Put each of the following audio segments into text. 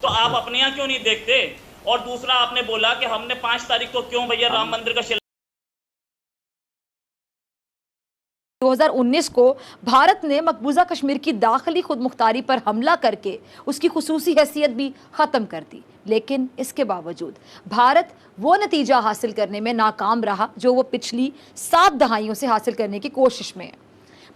तो आप अपने यहाँ क्यों नहीं देखते? और दूसरा आपने बोला कि हमने 5 तारीख को क्यों भैया राम मंदिर का 2019 को भारत ने मकबूजा कश्मीर की दाखिली खुद मुख्तारी पर हमला करके उसकी खुसूसी हैसियत भी ख़त्म कर दी, लेकिन इसके बावजूद भारत वो नतीजा हासिल करने में नाकाम रहा जो वो पिछली 7 दहाइयों से हासिल करने की कोशिश में है।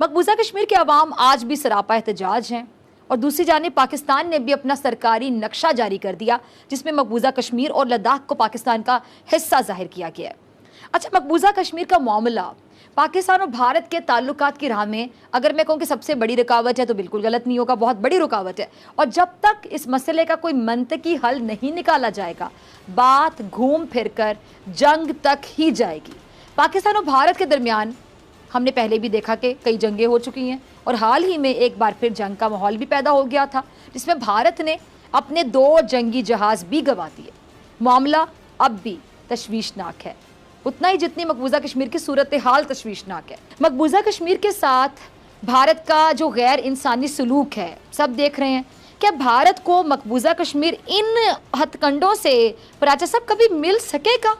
मकबूजा कश्मीर के अवाम आज भी सरापा एहतजाज हैं और दूसरी जानिब पाकिस्तान ने भी अपना सरकारी नक्शा जारी कर दिया जिसमें मकबूजा कश्मीर और लद्दाख को पाकिस्तान का हिस्सा जाहिर किया गया है। अच्छा, मकबूजा कश्मीर का मामला पाकिस्तान और भारत के ताल्लुकात की राह में अगर मैं कहूँ कि सबसे बड़ी रुकावट है तो बिल्कुल गलत नहीं होगा, बहुत बड़ी रुकावट है। और जब तक इस मसले का कोई मंतकी हल नहीं निकाला जाएगा, बात घूम फिर कर जंग तक ही जाएगी। पाकिस्तान और भारत के दरमियान हमने पहले भी देखा कि कई जंगें हो चुकी हैं और हाल ही में एक बार फिर जंग का माहौल भी पैदा हो गया था जिसमें भारत ने अपने 2 जंगी जहाज़ भी गंवा दिए। मामला अब भी तशवीशनाक है, उतना ही जितनी मकबूजा कश्मीर की सूरत हाल तशवीशनाक है। मकबूजा कश्मीर के साथ भारत का जो गैर इंसानी सलूक है सब देख रहे हैं। क्या भारत को मकबूजा कश्मीर इन हथकंडों से पराचा सब कभी मिल सकेगा?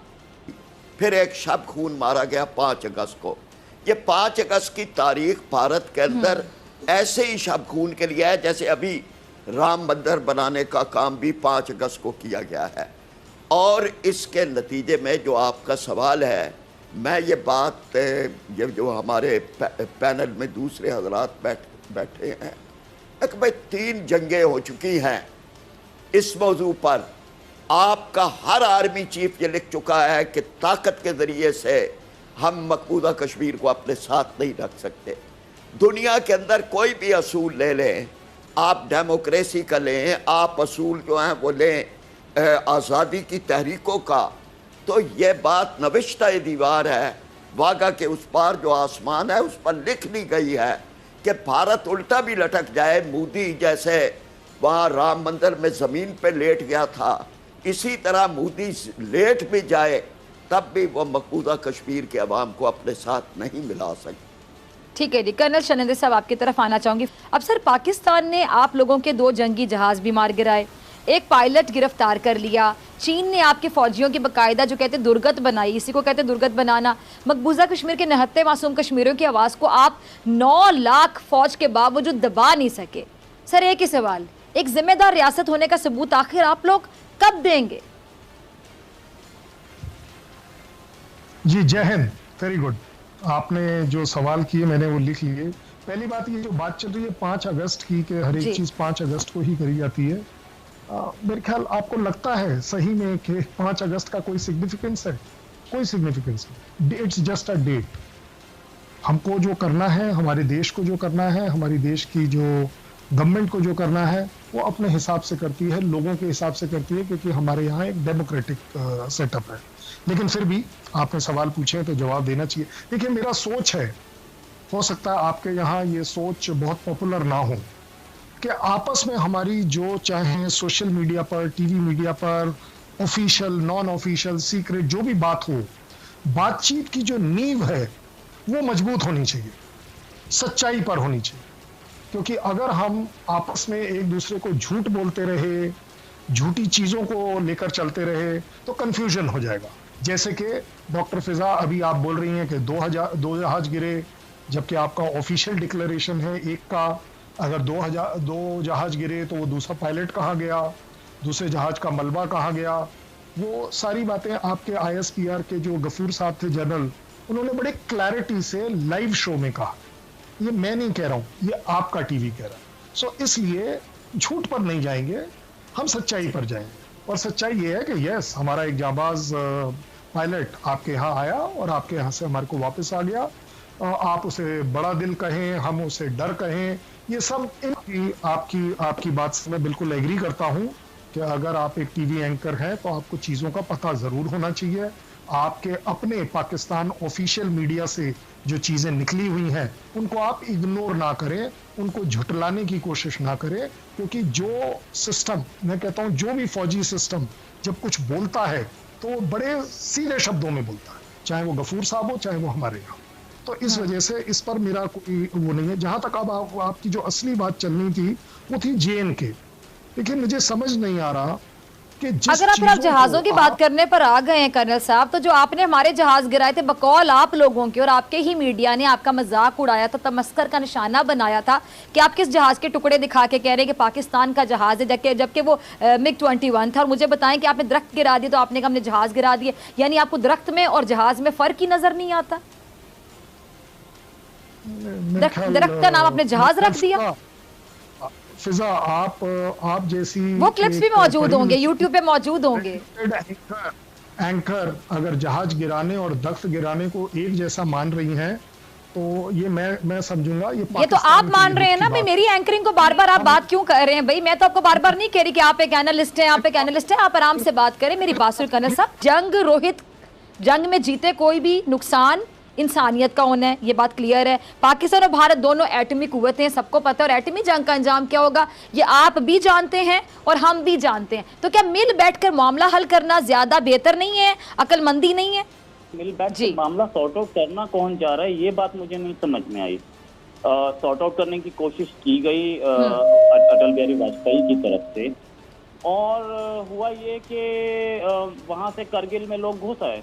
फिर एक शब खून मारा गया 5 अगस्त को। ये 5 अगस्त की तारीख भारत के अंदर ऐसे ही शब खून के लिए है जैसे अभी राम मंदिर बनाने का काम भी 5 अगस्त को किया गया है। और इसके नतीजे में जो आपका सवाल है, मैं ये बात ये जो हमारे पैनल में दूसरे हजरात बैठे हैं, एक भाई 3 जंगें हो चुकी हैं इस मौजू पर। आपका हर आर्मी चीफ ये लिख चुका है कि ताकत के ज़रिए से हम मकबूजा कश्मीर को अपने साथ नहीं रख सकते। दुनिया के अंदर कोई भी असूल ले लें, आप डेमोक्रेसी का लें, आप असूल जो हैं वो लें आज़ादी की तहरीकों का, तो ये बात नविश्ता दीवार है। वागा के उस पार जो आसमान है उस पर लिख ली गई है कि भारत उल्टा भी लटक जाए, मोदी जैसे वहाँ राम मंदिर में ज़मीन पे लेट गया था, इसी तरह मोदी लेट भी जाए तब भी वो मकबूजा कश्मीर के अवाम को अपने साथ नहीं मिला सकते। ठीक है जी, कर्नल शर्नेंद्र साहब आपकी तरफ आना चाहूँगी। अब सर, पाकिस्तान ने आप लोगों के 2 जंगी जहाज़ भी मार गिराए, एक पायलट गिरफ्तार कर लिया, चीन ने आपके फौजियों की बाकायदा जो कहते दुर्गत बनाई, इसी को कहते दुर्गत बनाना। मकबूजा कश्मीर के 69 मासूम कश्मीरियों की आवाज़ को आप 9 लाख फौज के बावजूद दबा नहीं सके। सर, एक ही सवाल, एक जिम्मेदार रियासत होने का सबूत आखिर आप लोग कब देंगे? जी, जय हिंद, वेरी गुड। आपने जो सवाल किए मैंने वो लिख लिए। पहली बात, ये जो बात चल रही है 5 अगस्त की कि हर एक चीज 5 अगस्त को ही करी जाती है, मेरे ख्याल आपको लगता है सही में कि 5 अगस्त का कोई सिग्निफिकेंस है? कोई सिग्निफिकेंस नहीं। It's just a date. हमको जो करना है, हमारे देश को जो करना है, हमारी देश की जो गवर्नमेंट को जो करना है वो अपने हिसाब से करती है, लोगों के हिसाब से करती है, क्योंकि हमारे यहाँ एक डेमोक्रेटिक सेटअप है। लेकिन फिर भी आपने सवाल पूछे तो जवाब देना चाहिए। देखिए, मेरा सोच है, हो सकता है आपके यहाँ ये सोच बहुत पॉपुलर ना हो, कि आपस में हमारी जो चाहे सोशल मीडिया पर, टीवी मीडिया पर, ऑफिशियल, नॉन ऑफिशियल, सीक्रेट जो भी बात हो, बातचीत की जो नींव है वो मजबूत होनी चाहिए, सच्चाई पर होनी चाहिए। क्योंकि अगर हम आपस में एक दूसरे को झूठ बोलते रहे, झूठी चीजों को लेकर चलते रहे तो कंफ्यूजन हो जाएगा। जैसे कि डॉक्टर फिजा, अभी आप बोल रही हैं कि 2 जहाज गिरे, जबकि आपका ऑफिशियल डिक्लेरेशन है एक का। अगर 2 जहाज गिरे तो वो दूसरा पायलट कहाँ गया, दूसरे जहाज का मलबा कहाँ गया, वो सारी बातें आपके ISPR के जो गफूर साहब थे जनरल, उन्होंने बड़े क्लैरिटी से लाइव शो में कहा। ये मैं नहीं कह रहा हूँ, ये आपका टीवी कह रहा है। सो इसलिए झूठ पर नहीं जाएंगे, हम सच्चाई पर जाएंगे। और सच्चाई ये है कि यस, हमारा एक जाबाज पायलट आपके यहाँ आया और आपके यहाँ से हमारे को वापस आ गया। आप उसे बड़ा दिल कहें, हम उसे डर कहें, ये सब आपकी बात से मैं बिल्कुल एग्री करता हूँ कि अगर आप एक टीवी एंकर हैं तो आपको चीज़ों का पता ज़रूर होना चाहिए। आपके अपने पाकिस्तान ऑफिशियल मीडिया से जो चीज़ें निकली हुई हैं उनको आप इग्नोर ना करें, उनको झुटलाने की कोशिश ना करें, क्योंकि जो सिस्टम, मैं कहता हूँ जो भी फौजी सिस्टम जब कुछ बोलता है तो वो बड़े सीधे शब्दों में बोलता है, चाहे वो गफूर साहब हो चाहे वो हमारे यहाँ। तो इस वजह से इस पर मेरा कोई वो नहीं है। जहाँ तक अब आपकी जो असली बात चलनी थी वो थी JNK। लेकिन मुझे समझ नहीं आ रहा कि जिस अगर आप फिर आप चीजों जहाजों को की बात करने पर आ गए हैं कर्नल साहब, तो जो आपने हमारे जहाज गिराए थे बकौल आप लोगों के, और आपके ही मीडिया ने आपका मजाक उड़ाया था, तमस्कर का निशाना बनाया था कि आप किस जहाज के टुकड़े दिखा के कह रहे हैं कि पाकिस्तान का जहाज है, जबकि वो MiG-21 था। और मुझे बताएं कि आपने दरख्त गिरा दिए, तो आपने कहा हमने जहाज गिरा दिए, यानी आपको दरख्त में और जहाज में फर्क ही नजर नहीं आता? दरख्त का नाम आपने जहाज रख दिया। फिजा, आप जैसी वो क्लिप्स भी मौजूद होंगे, यूट्यूब पे मौजूद होंगे। एंकर अगर जहाज गिराने और दरख्त गिराने को एक जैसा मान रही हैं, तो ये मैं समझूंगा ये तो आप मान रहे हैं ना भाई। मेरी एंकरिंग को बार बार आप बात क्यों कर रहे हैं भाई? मैं तो आपको बार बार नहीं कह रही कि आप एक एनालिस्ट हैं, आप एक एनालिस्ट हैं, आप आराम से बात करें। मेरी बात सुन कर्नल साहब, जंग में जीते कोई भी, नुकसान इंसानियत का होना है, ये बात क्लियर है। पाकिस्तान और भारत दोनों एटमी कुव्वतें हैं, सबको पता है, और एटमी जंग का अंजाम क्या होगा ये आप भी जानते हैं और हम भी जानते हैं। तो क्या मिल बैठकर मामला हल करना ज्यादा बेहतर नहीं है, अकलमंदी नहीं है? मिल बैठ कर मामला सॉर्ट आउट करना कौन जा रहा है, ये बात मुझे नहीं समझ में आई। सॉर्ट आउट करने की कोशिश की गई अटल बिहारी वाजपेयी की तरफ से, और हुआ ये कि वहां से करगिल में लोग घुस आए।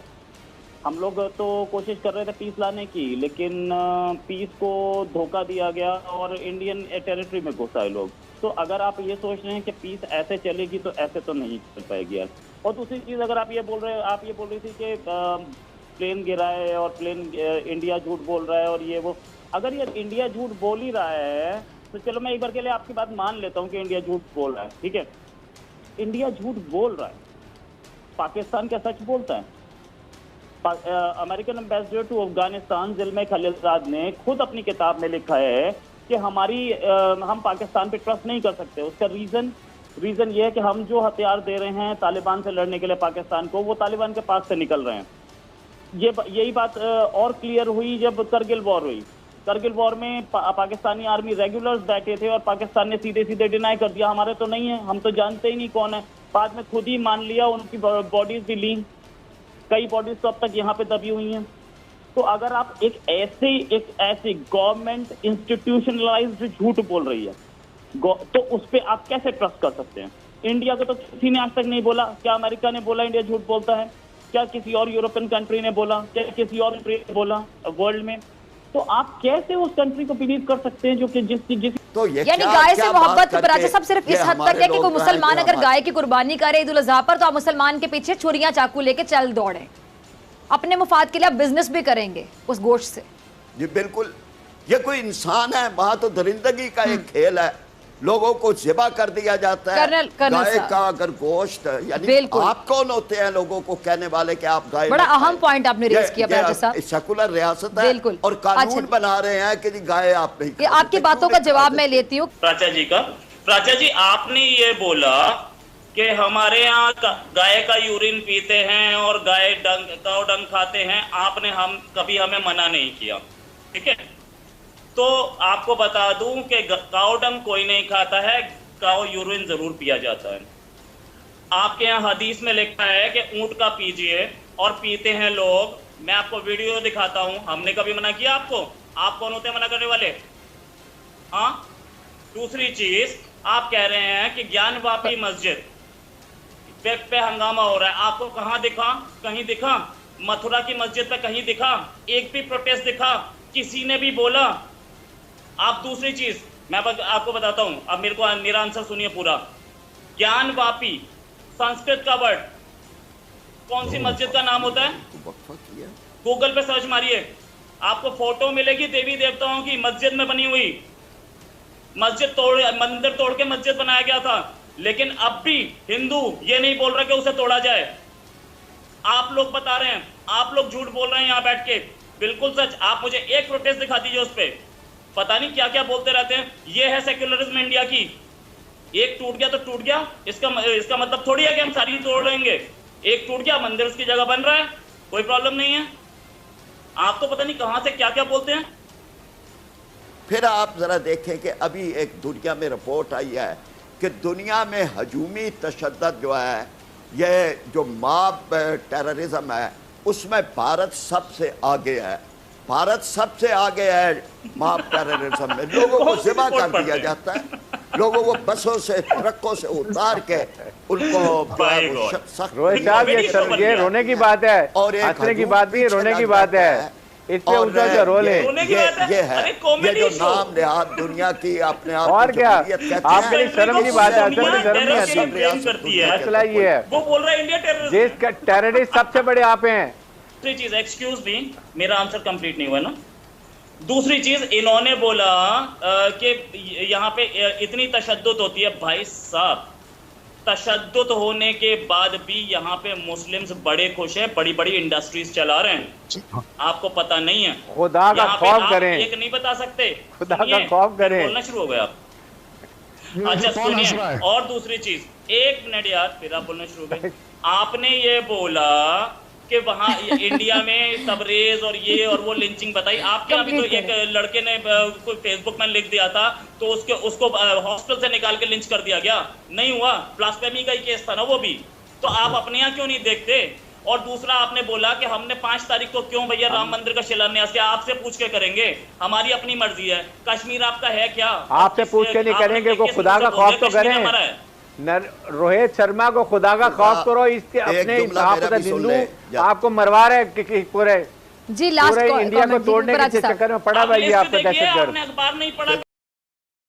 हम लोग तो कोशिश कर रहे थे पीस लाने की, लेकिन पीस को धोखा दिया गया और इंडियन टेरिटरी में घुस आए लोग। तो अगर आप ये सोच रहे हैं कि पीस ऐसे चलेगी, तो ऐसे तो नहीं चल पाएगी यार। और दूसरी चीज़, अगर आप ये बोल रही थी कि प्लेन गिरा है और प्लेन इंडिया झूठ बोल रहा है और ये वो, अगर ये इंडिया झूठ बोल ही रहा है तो चलो मैं एक बार के लिए आपकी बात मान लेता हूँ कि इंडिया झूठ बोल रहा है, ठीक है। इंडिया झूठ बोल रहा है, पाकिस्तान क्या सच बोलता है? American ambassador to Afghanistan Zalmay Khalilzad ने खुद अपनी किताब में लिखा है कि हम पाकिस्तान पे ट्रस्ट नहीं कर सकते। उसका रीजन ये है कि हम जो हथियार दे रहे हैं तालिबान से लड़ने के लिए पाकिस्तान को, वो तालिबान के पास से निकल रहे हैं। यही बात और क्लियर हुई जब करगिल वॉर हुई। करगिल वॉर में पाकिस्तानी आर्मी रेगुलर्स बैठे थे और पाकिस्तान ने सीधे सीधे डिनाई कर दिया, हमारे तो नहीं है, हम तो जानते ही नहीं कौन है। बाद में खुद ही मान लिया, उनकी बॉडीज भी ली, कई बॉडीज तो अब तक यहाँ पे दबी हुई हैं। तो अगर आप एक ऐसे गवर्नमेंट इंस्टीट्यूशनलाइज्ड झूठ बोल रही है, तो उस पर आप कैसे ट्रस्ट कर सकते हैं? इंडिया को तो किसी ने आज तक नहीं बोला। क्या अमेरिका ने बोला इंडिया झूठ बोलता है? क्या किसी और यूरोपियन कंट्री ने बोला? क्या किसी और कंट्री ने बोला वर्ल्ड में? तो आप कैसे उस कंट्री को बिलीव कर सकते हैं जो कि जिस तो यानी गाय से मोहब्बत की वजह से सब सिर्फ इस हद तक है कि कोई मुसलमान अगर गाय की कुर्बानी करे ईद उल अजहा पर, तो आप मुसलमान के पीछे छुरियां चाकू लेके चल दौड़े, अपने मुफाद के लिए आप बिजनेस भी करेंगे उस गोश्त से। जी बिल्कुल, ये कोई इंसान है? वहां तो दरिंदगी का एक खेल है, लोगों को ज़िबा कर दिया जाता है। गाय का अगर गोश्त, यानी आप कौन होते हैं लोगों को कहने वाले कि आप गाय? बड़ा अहम पॉइंट आपने रेज किया। सेकुलर रियासत है और कानून बना रहे हैं कि गाय आप नहीं। आपकी बातों का जवाब मैं लेती हूँ प्राचा जी, आपने ये बोला कि हमारे यहाँ गाय का यूरिन पीते हैं और गाय काऊ डंग खाते हैं, आपने कभी हमें मना नहीं किया, ठीक है। तो आपको बता दूं कि काऊ डंग कोई नहीं खाता है, काऊ यूरिन जरूर पिया जाता है। आपके यहाँ हदीस में लिखा है कि ऊंट का पीजिए, और पीते हैं लोग। मैं आपको वीडियो दिखाता हूं, हमने कभी मना किया आपको? आप कौन होते हैं मना करने वाले? हाँ। दूसरी चीज, आप कह रहे हैं कि ज्ञानवापी मस्जिद पे हंगामा हो रहा है, आपको कहाँ दिखा? कहीं दिखा? मथुरा की मस्जिद पे कहीं दिखा? एक भी प्रोटेस्ट दिखा? किसी ने भी बोला? आप दूसरी चीज मैं आपको बताता हूं, अब मेरा आंसर सुनिए पूरा। ज्ञानवापी संस्कृत का वर्ड, कौन सी मस्जिद का नाम होता है? गूगल पे सर्च मारिए, आपको फोटो मिलेगी देवी देवताओं की मस्जिद में बनी हुई। मंदिर तोड़ के मस्जिद बनाया गया था, लेकिन अब भी हिंदू ये नहीं बोल रहा कि उसे तोड़ा जाए। आप लोग बता रहे हैं, आप लोग झूठ बोल रहे हैं यहाँ बैठ के, बिल्कुल सच। आप मुझे एक प्रोटेस्ट दिखा दीजिए उस पर, पता नहीं क्या क्या बोलते रहते हैं। ये है सेक्युलरिज्म इंडिया की। एक टूट गया तो टूट गया, इसका मतलब थोड़ी है कि हम सारी तोड़ लेंगे। एक टूट गया, मंदिर उसकी जगह बन रहा है, कोई प्रॉब्लम नहीं है। आप तो पता नहीं कहां से क्या क्या बोलते हैं। फिर आप जरा देखें कि अभी एक दुनिया में रिपोर्ट आई है कि दुनिया में हजूमी तशद्दुद जो है, ये जो मॉब टेररिज्म है, उसमें भारत सबसे आगे है। भारत सबसे आगे है मॉब टेररिज्म में, लोगों को ज़िबा कर दिया जाता है। लोगों को बसों से ट्रकों से उतार के उनको सख्त। रोहित साहब, ये रोने की बात है और एक हंसने की हजूम बात नहीं, रोने की बात है। इससे और ऊंचा जो रोल है रोने की बात है। ये है, अरे ये कॉमेडी जो शो। नाम नेहाद दुनिया की अपने आप और को क्या, जमहूरियत कहते आपके हैं, लिए शर्म की बात है, असल में शर्म नहीं आती। ब्लेम करती है। मसला ये है, वो बोल रहा है इंडिया टेररिस्ट। देश का टेररिस्ट सबसे बड़े आप हैं। दूसरी चीज, एक्सक्यूज मी, मेरा आंसर कंप्लीट नहीं हुआ ना। दूसरी चीज, इन्होंने बोला कि यहाँ पे इतनी तशद्दुद होती है। भाई साहब, तशद्दुद होने के बाद भी यहाँ पे मुस्लिम्स बड़े खुश हैं, बड़ी बड़ी इंडस्ट्रीज चला रहे हैं। आपको पता नहीं है। खुदा का यहाँ पे खौफ आप करें, एक नहीं बता सकते। खुदा का सुनिए, खौफ करें। बोलना शुरू हो गए आप। ये अच्छा कौन हंस रहा सुनिए, है? और दूसरी चीज, एक मिनट यार, फिर आप बोलना शुरू हो गए। आपने ये बोला कि वहाँ इंडिया में तबरेज और ये और वो लिंचिंग बताई। आपके यहाँ भी तो एक लड़के ने कोई फेसबुक में लिख दिया था, तो उसको हॉस्पिटल से निकाल के लिंच कर दिया गया। नहीं हुआ, ब्लास्फेमी का ही केस था ना वो भी। तो आप अपने यहाँ क्यों नहीं देखते? और दूसरा, आपने बोला कि हमने 5 तारीख को क्यों भैया राम मंदिर का शिलान्यास किया, आपसे पूछ के करेंगे, हमारी अपनी मर्जी है। कश्मीर आपका है क्या? आपसे पूछ के नहीं करेंगे, को खुदा का खौफ तो करें। रोहित शर्मा को खुदा का खौफ करो, इसके अपने हिंदू आपको मरवा रहे पूरे जी। लास्ट पूरे इंडिया को तोड़ने के चक्कर में पड़ा भाई, आपका दहशतगर्द। आपने अखबार नहीं पढ़ा।